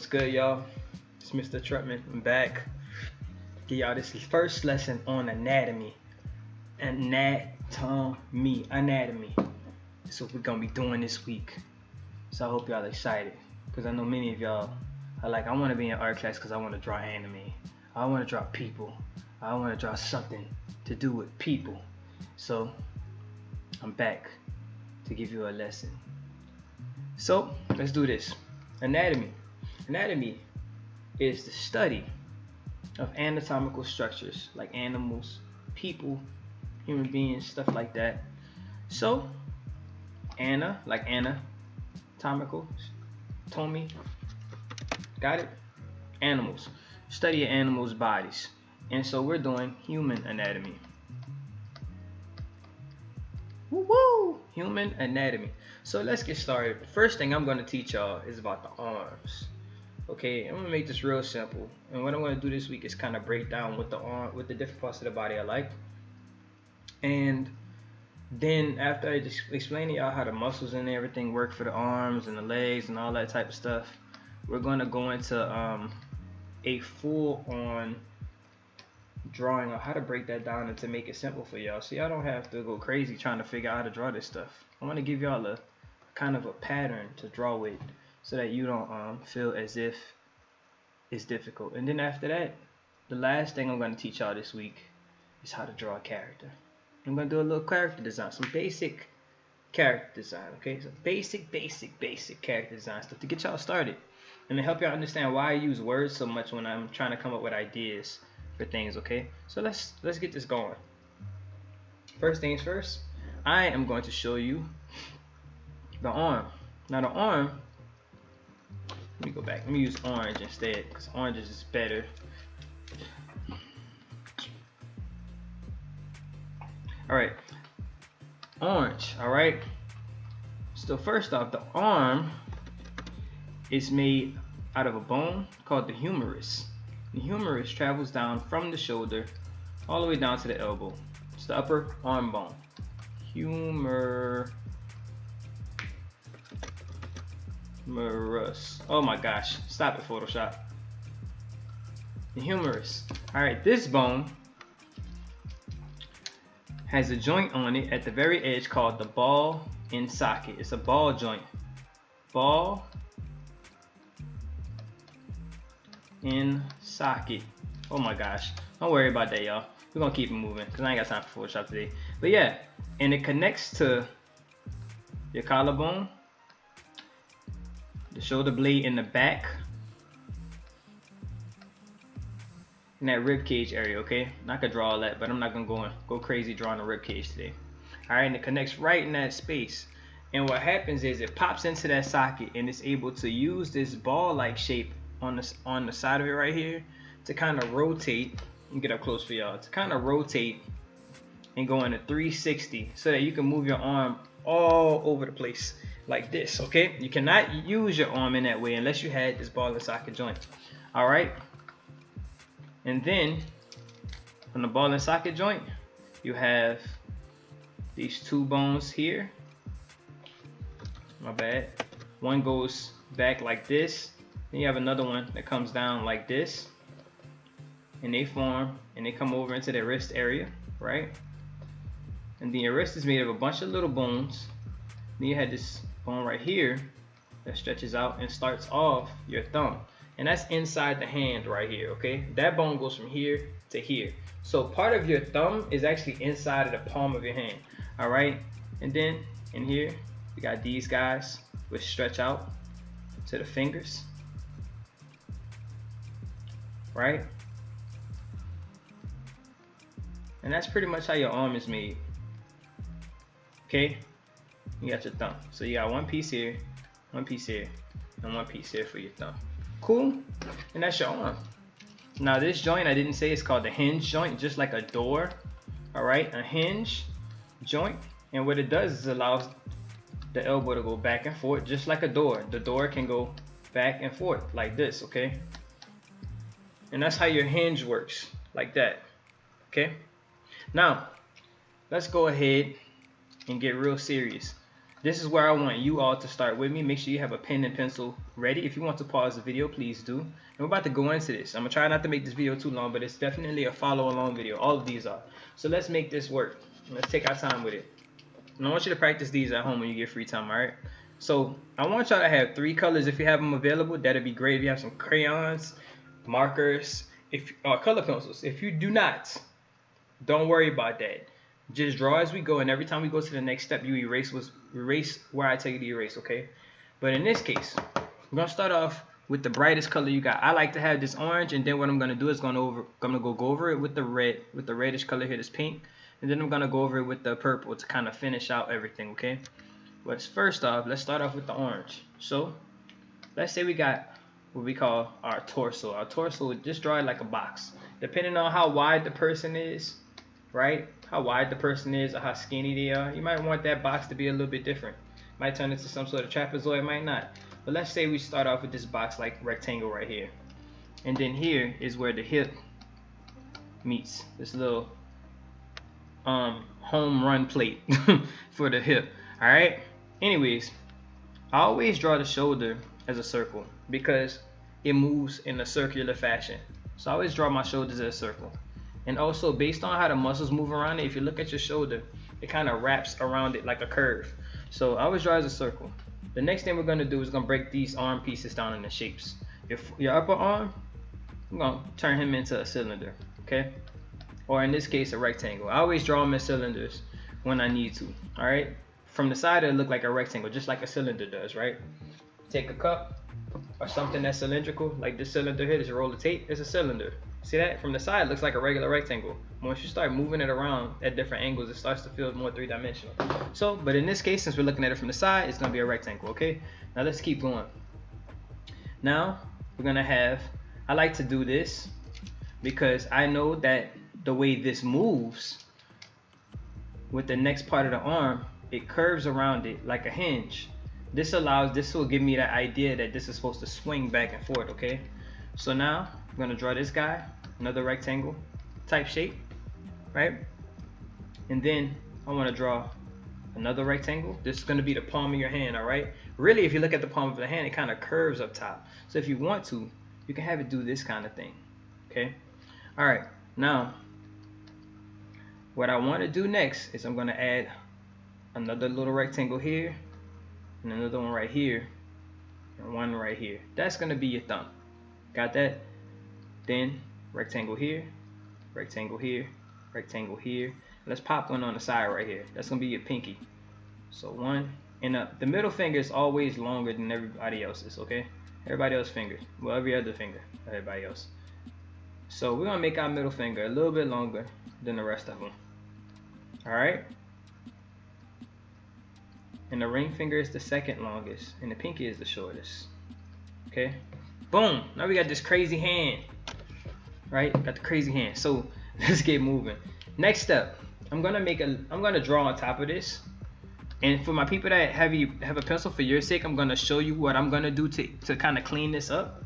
What's good, y'all? It's Mr. Trutman. I'm back. Give y'all this first lesson on anatomy. Anatomy. That's what we're gonna be doing this week. So I hope y'all excited, because I know many of y'all are like, I want to be in art class because I want to draw anime. I want to draw people. I want to draw something to do with people. So I'm back to give you a lesson. So let's do this. Anatomy. Anatomy is the study of anatomical structures like animals, people, human beings, stuff like that. So, like anatomical, Tommy, got it? Animals. Study of animals' bodies. And so we're doing human anatomy. Woo-woo! Human anatomy. So let's get started. First thing I'm going to teach y'all is about the arms. Okay, I'm going to make this real simple. And what I'm going to do this week is kind of break down what the different parts of the body I like. And then after I just explain to y'all how the muscles and everything work for the arms and the legs and all that type of stuff, we're going to go into a full-on drawing on how to break that down and to make it simple for y'all, so y'all don't have to go crazy trying to figure out how to draw this stuff. I want to give y'all a kind of a pattern to draw with, so that you don't feel as if it's difficult. And then after that, the last thing I'm going to teach y'all this week is how to draw a character. I'm going to do a little character design, some basic character design, okay? So basic character design stuff to get y'all started and to help y'all understand why I use words so much when I'm trying to come up with ideas for things, okay? So let's get this going. First things first, I am going to show you the arm. Now the arm, let me go back. Let me use orange instead, because orange is just better. Alright, orange, alright? So first off, the arm is made out of a bone called the humerus. The humerus travels down from the shoulder all the way down to the elbow. It's the upper arm bone. Humerus. Oh my gosh. Stop it, Photoshop. The humerus. Alright, this bone has a joint on it at the very edge called the ball and socket. It's a ball joint. Ball in socket. Oh my gosh, don't worry about that, y'all. We're gonna keep it moving because I ain't got time for Photoshop today. But yeah, and it connects to your collarbone, the shoulder blade in the back, in that rib cage area. Okay, I could draw all that, but I'm not gonna go crazy drawing the rib cage today. All right, and it connects right in that space. And what happens is it pops into that socket and it's able to use this ball-like shape on the side of it right here to kind of rotate and get up close for y'all, to kind of rotate and go in a 360 so that you can move your arm all over the place like this. Okay, you cannot use your arm in that way unless you had this ball and socket joint. All right, and then from the ball and socket joint you have these two bones here. My bad. One goes back like this. Then you have another one that comes down like this, and they form and they come over into the wrist area, right? And then your wrist is made of a bunch of little bones. Then you had this bone right here that stretches out and starts off your thumb, and that's inside the hand right here, okay? That bone goes from here to here. So part of your thumb is actually inside of the palm of your hand, all right? And then in here, we got these guys which stretch out to the fingers. Right? And that's pretty much how your arm is made. Okay? You got your thumb. So you got one piece here, and one piece here for your thumb. Cool? And that's your arm. Now this joint, I didn't say, it's called the hinge joint, just like a door. Alright? A hinge joint. And what it does is allows the elbow to go back and forth just like a door. The door can go back and forth like this, okay? And that's how your hinge works, like that. Okay? Now, let's go ahead and get real serious. This is where I want you all to start with me. Make sure you have a pen and pencil ready. If you want to pause the video, please do. And we're about to go into this. I'm gonna try not to make this video too long, but it's definitely a follow along video. All of these are. So let's make this work. Let's take our time with it. And I want you to practice these at home when you get free time, alright? So I want y'all to have 3 colors if you have them available. That'd be great if you have some crayons, markers, color pencils. If you do not, don't worry about that. Just draw as we go, and every time we go to the next step, you erase where I tell you to erase, okay? But in this case, I'm gonna start off with the brightest color you got. I like to have this orange, and then what I'm gonna do is I'm gonna go over it with the reddish color here, this pink, and then I'm gonna go over it with the purple to kind of finish out everything, okay? But first off, let's start off with the orange. So let's say we got what we call our torso. Our torso, just draw it like a box. Depending on how wide the person is, right? How wide the person is or how skinny they are, you might want that box to be a little bit different. Might turn into some sort of trapezoid, might not. But let's say we start off with this box like rectangle right here. And then here is where the hip meets this little home run plate for the hip. Alright? Anyways, I always draw the shoulder as a circle because it moves in a circular fashion. So I always draw my shoulders as a circle. And also, based on how the muscles move around it, if you look at your shoulder, it kind of wraps around it like a curve. So I always draw as a circle. The next thing we're going to do is going to break these arm pieces down into shapes. Your upper arm, I'm going to turn him into a cylinder, okay? Or in this case, a rectangle. I always draw them as cylinders when I need to, all right? From the side, it'll look like a rectangle, just like a cylinder does, right? Take a cup or something that's cylindrical, like this cylinder here, this roll of tape, it's a cylinder. See that? From the side, it looks like a regular rectangle. Once you start moving it around at different angles, it starts to feel more three-dimensional. So, but in this case, since we're looking at it from the side, it's going to be a rectangle, okay? Now, let's keep going. Now, we're going to have, I like to do this because I know that the way this moves with the next part of the arm, it curves around it like a hinge. This will give me the idea that this is supposed to swing back and forth, okay? So now, I'm going to draw this guy, another rectangle type shape, right? And then I want to draw another rectangle. This is going to be the palm of your hand, all right? Really, if you look at the palm of the hand, it kind of curves up top. So if you want to, you can have it do this kind of thing, okay? All right, now, what I want to do next is I'm going to add another little rectangle here, and another one right here, and one right here. That's going to be your thumb. Got that? Then rectangle here, rectangle here, rectangle here. Let's pop one on the side right here. That's gonna be your pinky. So one, and the middle finger is always longer than everybody else's, okay? Everybody else's finger, well, every other finger, everybody else. So we're gonna make our middle finger a little bit longer than the rest of them. All right. And the ring finger is the second longest, and the pinky is the shortest. Okay. Boom. Now we got this crazy hand. Right? Got the crazy hand. So let's get moving. Next step, I'm gonna draw on top of this. And for my people that have a pencil, for your sake, I'm gonna show you what I'm gonna do to kind of clean this up.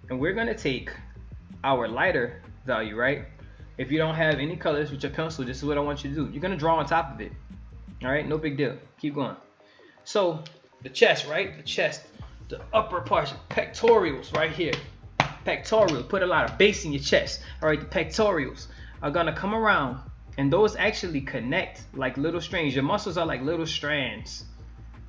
And we're gonna take our lighter value, right? If you don't have any colors with your pencil, this is what I want you to do. You're gonna draw on top of it. All right, no big deal. Keep going. So the chest, right? The chest, the upper parts, pectorals right here. Pectorals, put a lot of bass in your chest. All right, the pectorals are gonna come around, and those actually connect like little strings. Your muscles are like little strands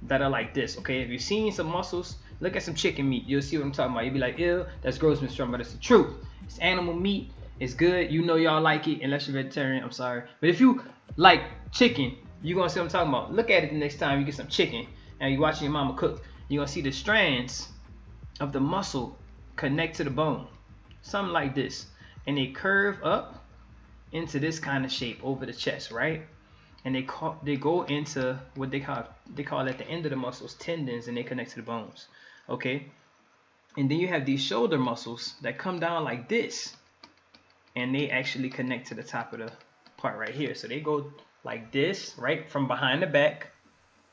that are like this, okay? If you've seen some muscles, look at some chicken meat. You'll see what I'm talking about. You'll be like, ew, that's gross, Mr. Trump, but it's the truth. It's animal meat. It's good. You know y'all like it, unless you're vegetarian. I'm sorry. But if you like chicken, you're going to see what I'm talking about. Look at it the next time you get some chicken and you're watching your mama cook. You're going to see the strands of the muscle connect to the bone. Something like this. And they curve up into this kind of shape over the chest, right? And they go into what they call at the end of the muscles tendons, and they connect to the bones, okay? And then you have these shoulder muscles that come down like this, and they actually connect to the top of the part right here. So they go like this, right, from behind the back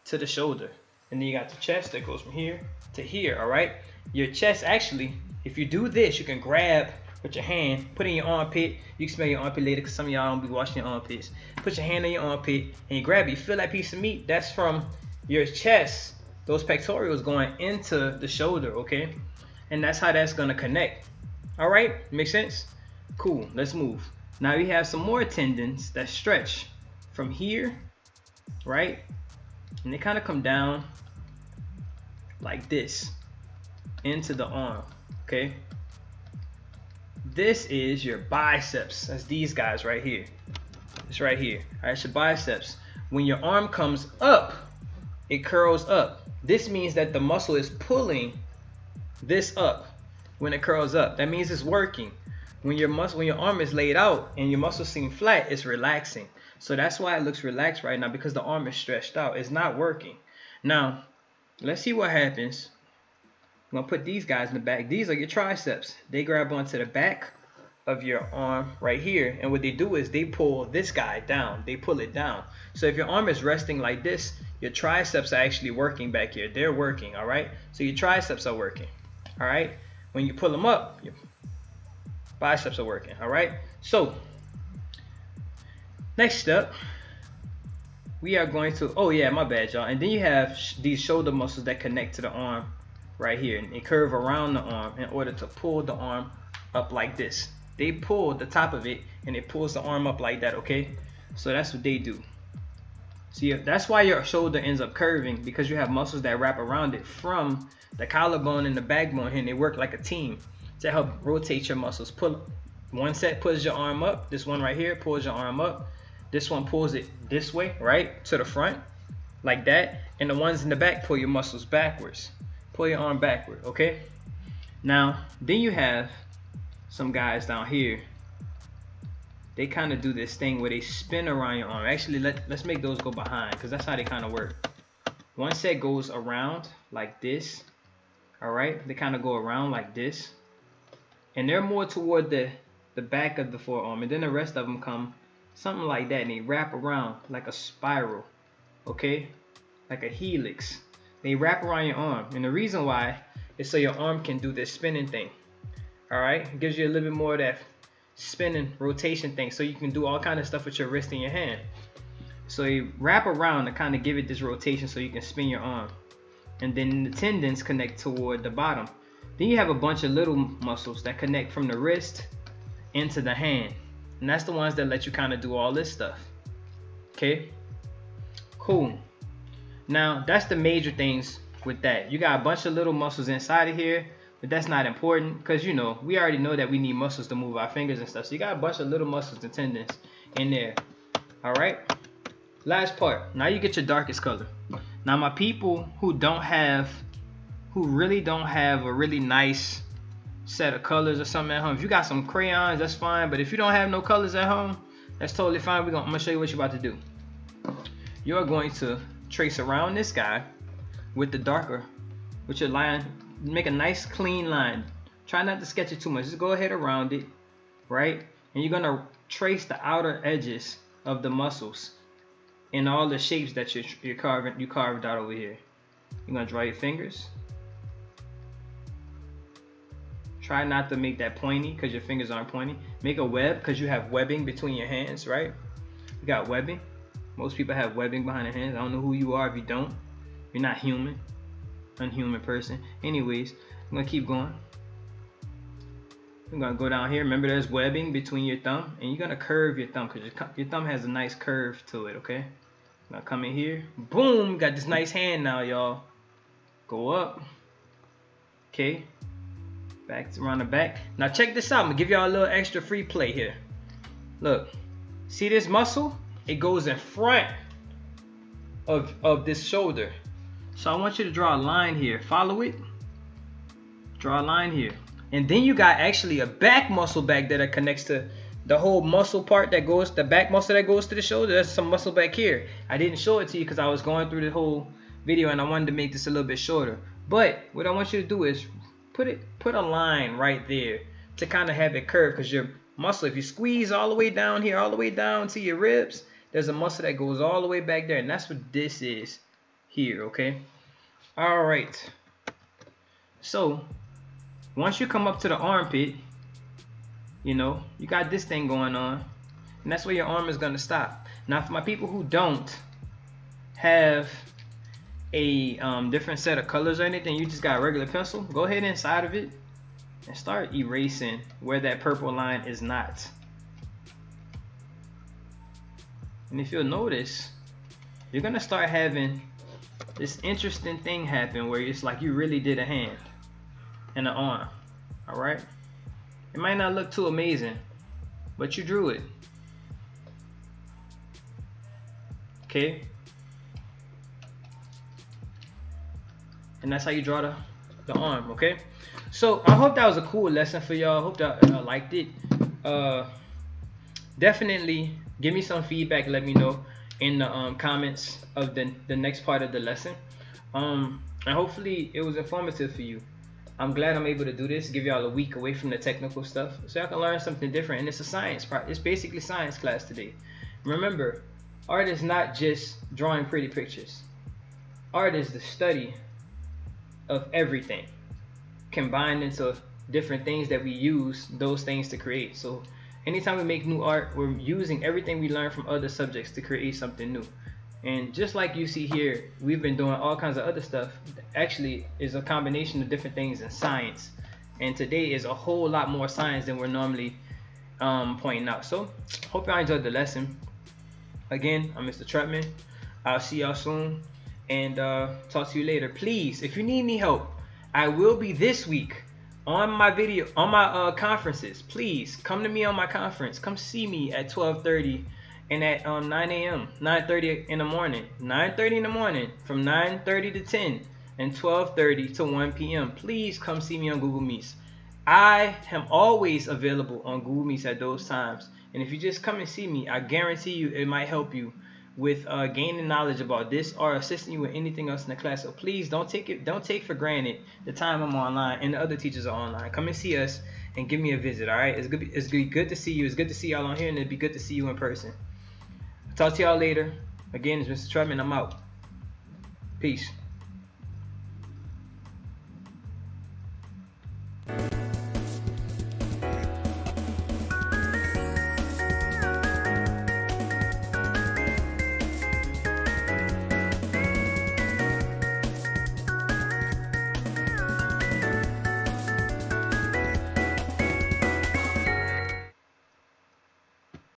to the shoulder. And then you got the chest that goes from here to here, all right? Your chest actually, if you do this, you can grab with your hand, put it in your armpit. You can smell your armpit later because some of y'all don't be washing your armpits. Put your hand in your armpit and you grab it. You feel that piece of meat? That's from your chest, those pectorals going into the shoulder, okay? And that's how that's gonna connect. All right, make sense? Cool, let's move. Now we have some more tendons that stretch from here, right? And they kind of come down like this into the arm, okay? This is your biceps. That's these guys right here. It's right here. All right, it's your biceps. When your arm comes up, it curls up. This means that the muscle is pulling this up when it curls up. That means it's working. When your arm is laid out and your muscles seem flat, it's relaxing. So that's why it looks relaxed right now, because the arm is stretched out. It's not working. Now, let's see what happens. I'm gonna put these guys in the back. These are your triceps. They grab onto the back of your arm right here, and what they do is they pull this guy down. They pull it down. So if your arm is resting like this, your triceps are actually working back here. They're working, all right? So your triceps are working, all right? When you pull them up, your biceps are working, all right? So next step, we are going to, oh yeah, my bad, y'all. And then you have these shoulder muscles that connect to the arm right here, and they curve around the arm in order to pull the arm up like this. They pull the top of it and it pulls the arm up like that, okay? So that's what they do. See, that's why your shoulder ends up curving, because you have muscles that wrap around it from the collarbone and the backbone here, and they work like a team to help rotate your muscles. Pull one set pulls your arm up. This one right here pulls your arm up. This one pulls it this way, right, to the front, like that. And the ones in the back pull your muscles backwards. Pull your arm backward, okay? Now, then you have some guys down here. They kind of do this thing where they spin around your arm. Actually, let's make those go behind, because that's how they kind of work. One set goes around like this, all right? They kind of go around like this. And they're more toward the back of the forearm. And then the rest of them come something like that, and they wrap around like a spiral, okay? Like a helix. They wrap around your arm, and the reason why is so your arm can do this spinning thing. All right, it gives you a little bit more of that spinning rotation thing, so you can do all kind of stuff with your wrist and your hand. So you wrap around to kind of give it this rotation so you can spin your arm, and then the tendons connect toward the bottom. Then you have a bunch of little muscles that connect from the wrist into the hand, and that's the ones that let you kind of do all this stuff. Okay, cool. Now, that's the major things with that. You got a bunch of little muscles inside of here, but that's not important, because, you know, we already know that we need muscles to move our fingers and stuff. So you got a bunch of little muscles and tendons in there. All right? Last part. Now you get your darkest color. Now, my people who really don't have a really nice set of colors or something at home, if you got some crayons, that's fine. But if you don't have no colors at home, that's totally fine. I'm going to show you what you're about to do. You're going to trace around this guy with the darker, with your line. Make a nice clean line. Try not to sketch it too much. Just go ahead around it, right? And you're gonna trace the outer edges of the muscles in all the shapes that you carved out over here. You're gonna draw your fingers. Try not to make that pointy, because your fingers aren't pointy. Make a web, because you have webbing between your hands, right? You got webbing. Most people have webbing behind their hands. I don't know who you are if you don't. You're not human. Unhuman person. Anyways, I'm gonna keep going. I'm gonna go down here. Remember, there's webbing between your thumb, and you're gonna curve your thumb, because your thumb has a nice curve to it, okay? Now come in here. Boom! Got this nice hand now, y'all. Go up. Okay. Back around the back. Now check this out. I'm gonna give y'all a little extra free play here. Look. See this muscle? It goes in front of this shoulder. So I want you to draw a line here. Follow it. Draw a line here. And then you got actually a back muscle back there that connects to the whole muscle part that goes, the back muscle that goes to the shoulder. There's some muscle back here. I didn't show it to you because I was going through the whole video and I wanted to make this a little bit shorter. But what I want you to do is put a line right there to kind of have it curved, because your muscle, if you squeeze all the way down here, all the way down to your ribs, there's a muscle that goes all the way back there, and that's what this is here, okay? All right. So once you come up to the armpit, you know, you got this thing going on, and that's where your arm is going to stop. Now, for my people who don't have a different set of colors or anything, you just got a regular pencil, go ahead inside of it and start erasing where that purple line is not. And if you'll notice, you're gonna start having this interesting thing happen where it's like you really did a hand and an arm. All right, it might not look too amazing, but you drew it. Okay, and that's how you draw the arm. Okay, so I hope that was a cool lesson for y'all. Hope that y'all liked it. Definitely give me some feedback. Let me know in the comments of the next part of the lesson. And hopefully it was informative for you. I'm glad I'm able to do this, give y'all a week away from the technical stuff, so y'all can learn something different. And it's a science part. It's basically science class today. Remember, art is not just drawing pretty pictures. Art is the study of everything combined into different things that we use those things to create. So anytime we make new art, we're using everything we learn from other subjects to create something new. And just like you see here, we've been doing all kinds of other stuff. Actually, is a combination of different things in science. And today is a whole lot more science than we're normally pointing out. So, hope y'all enjoyed the lesson. Again, I'm Mr. Trutman. I'll see y'all soon. And talk to you later. Please, if you need any help, I will be this week on my conferences. Please come to me on my conference. Come see me at 12:30 and at 9 a.m. 9:30 in the morning. 9:30 in the morning, from 9:30 to 10, and 12:30 to 1 p.m. Please come see me on Google Meets. I am always available on Google Meets at those times. And if you just come and see me, I guarantee you it might help you with gaining knowledge about this or assisting you with anything else in the class. So please don't take for granted the time I'm online and the other teachers are online. Come and see us and give me a visit. All right, it's good to see you. It's good to see y'all on here, and it'd be good to see you in person. Talk to y'all later. Again, it's Mr. Trutman. I'm out. Peace.